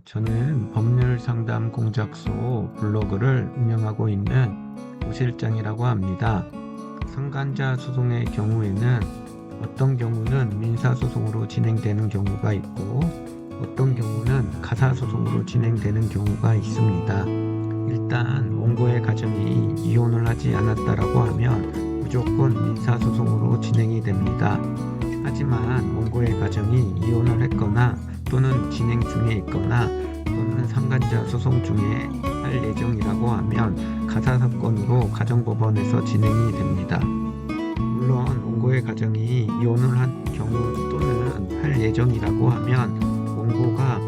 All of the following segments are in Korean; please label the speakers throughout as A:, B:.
A: 저는 법률상담 공작소 블로그를 운영하고 있는 오실장이라고 합니다. 상간자 소송의 경우에는 어떤 경우는 민사소송으로 진행되는 경우가 있고 어떤 경우는 가사소송으로 진행되는 경우가 있습니다. 일단 원고의 가정이 이혼을 하지 않았다라고 하면 무조건 민사소송으로 진행이 됩니다. 하지만 원고의 가정이 이혼을 했거나 또는 진행 중에 있거나 또는 상간자 소송 중에 할 예정이라고 하면 가사사건으로 가정법원에서 진행이 됩니다. 물론 원고의 가정이 이혼을 한 경우 또는 할 예정이라고 하면 원고가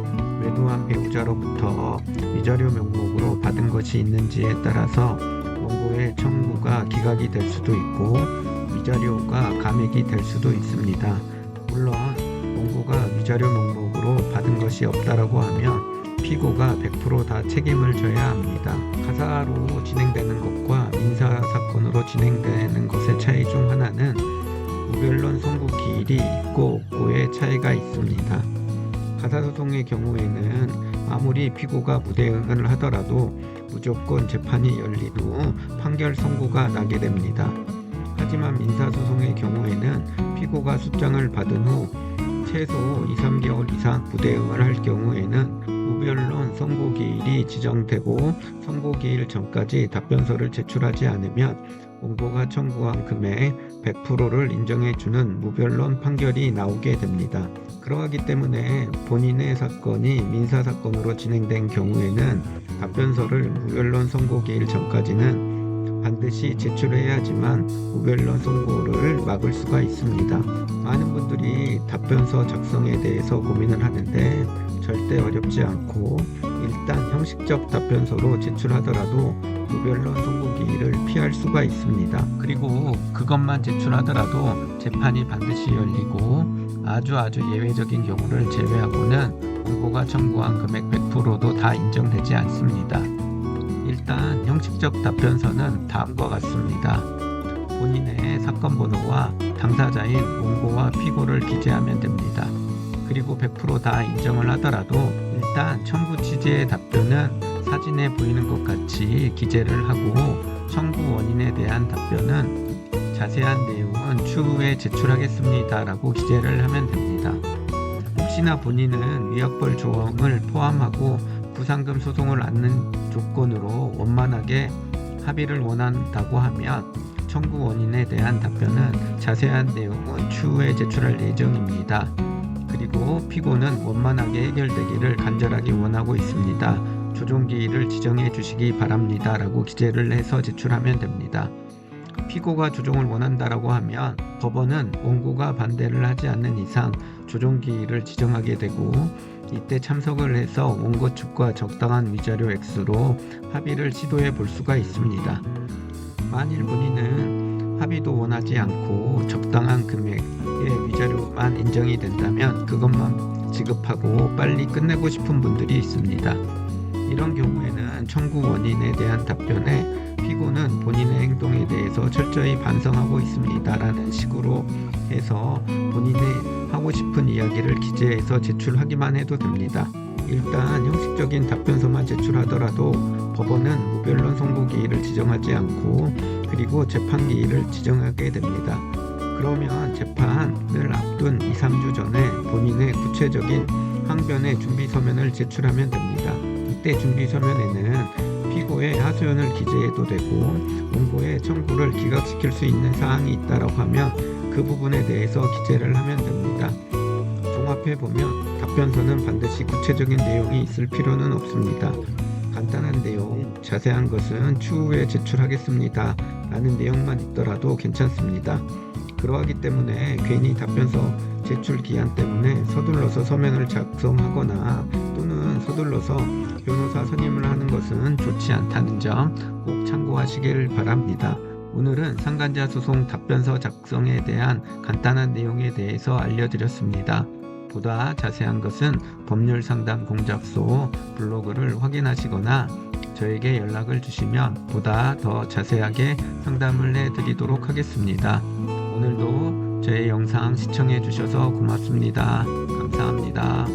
A: 외도한 배우자로부터 위자료 명목으로 받은 것이 있는지에 따라서 원고의 청구가 기각이 될 수도 있고 위자료가 감액이 될 수도 있습니다. 물론 원고가 위자료 명목으로 받은 것이 없다라고 하면 피고가 100% 다 책임을 져야 합니다. 가사로 진행되는 것과 민사사건으로 진행되는 것의 차이 중 하나는 무변론 선고 기일이 있고 없고의 차이가 있습니다. 가사소송의 경우에는 아무리 피고가 무대응을 하더라도 무조건 재판이 열린 후 판결 선고가 나게 됩니다. 하지만 민사소송의 경우에는 피고가 суд장을 받은 후 최소 2-3개월 이상 부대응을 할 경우에는 무변론 선고기일이 지정되고 선고기일 전까지 답변서를 제출하지 않으면 원고가 청구한 금액 100%를 인정해주는 무변론 판결이 나오게 됩니다. 그러하기 때문에 본인의 사건이 민사사건으로 진행된 경우에는 답변서를 무변론 선고기일 전까지는 반드시 제출해야지만 무변론 선고를 막을 수가 있습니다. 많은 분들이 답변서 작성에 대해서 고민을 하는데 절대 어렵지 않고 일단 형식적 답변서로 제출하더라도 무변론 선고기일을 피할 수가 있습니다. 그리고 그것만 제출하더라도 재판이 반드시 열리고 아주 예외적인 경우를 제외하고는 원고가 청구한 금액 100%도 다 인정되지 않습니다. 일단 형식적 답변서는 다음과 같습니다. 본인의 사건 번호와 당사자인 원고와 피고를 기재하면 됩니다. 그리고 100% 다 인정을 하더라도 일단 청구 취지의 답변은 사진에 보이는 것 같이 기재를 하고 청구 원인에 대한 답변은 자세한 내용은 추후에 제출하겠습니다 라고 기재를 하면 됩니다. 혹시나 본인은 위약벌 조항을 포함하고 부상금 소송을 않는 조건으로 원만하게 합의를 원한다고 하면 청구 원인에 대한 답변은 자세한 내용은 추후에 제출할 예정입니다. 그리고 피고는 원만하게 해결되기를 간절하게 원하고 있습니다. 조정기일을 지정해 주시기 바랍니다 라고 기재를 해서 제출하면 됩니다. 피고가 조정을 원한다라고 하면 법원은 원고가 반대를 하지 않는 이상 조정기일을 지정하게 되고 이때 참석을 해서 원고 측과 적당한 위자료 액수로 합의를 시도해 볼 수가 있습니다. 만일 본인은 합의도 원하지 않고 적당한 금액의 위자료만 인정이 된다면 그것만 지급하고 빨리 끝내고 싶은 분들이 있습니다. 이런 경우에는 청구 원인에 대한 답변에 피고는 본인의 행동에 대해서 철저히 반성하고 있습니다 라는 식으로 해서 본인의 하고 싶은 이야기를 기재해서 제출하기만 해도 됩니다. 일단 형식적인 답변서만 제출하더라도 법원은 무변론 선고기일을 지정하지 않고 그리고 재판기일을 지정하게 됩니다. 그러면 재판을 앞둔 2-3주 전에 본인의 구체적인 항변의 준비서면을 제출하면 됩니다. 이때 준비서면에는 피고의 하소연을 기재해도 되고 원고의 청구를 기각시킬 수 있는 사항이 있다고 하면 그 부분에 대해서 기재를 하면 됩니다. 종합해보면 답변서는 반드시 구체적인 내용이 있을 필요는 없습니다. 간단한 내용, 자세한 것은 추후에 제출하겠습니다 라는 내용만 있더라도 괜찮습니다. 그러하기 때문에 괜히 답변서 제출 기한 때문에 서둘러서 서면을 작성하거나 또는 서둘러서 변호사 선임을 하는 것은 좋지 않다는 점 꼭 참고하시길 바랍니다. 오늘은 상간자 소송 답변서 작성에 대한 간단한 내용에 대해서 알려드렸습니다. 보다 자세한 것은 법률상담 공작소 블로그를 확인하시거나 저에게 연락을 주시면 보다 더 자세하게 상담을 해드리도록 하겠습니다. 오늘도 제 영상 시청해 주셔서 고맙습니다. 감사합니다.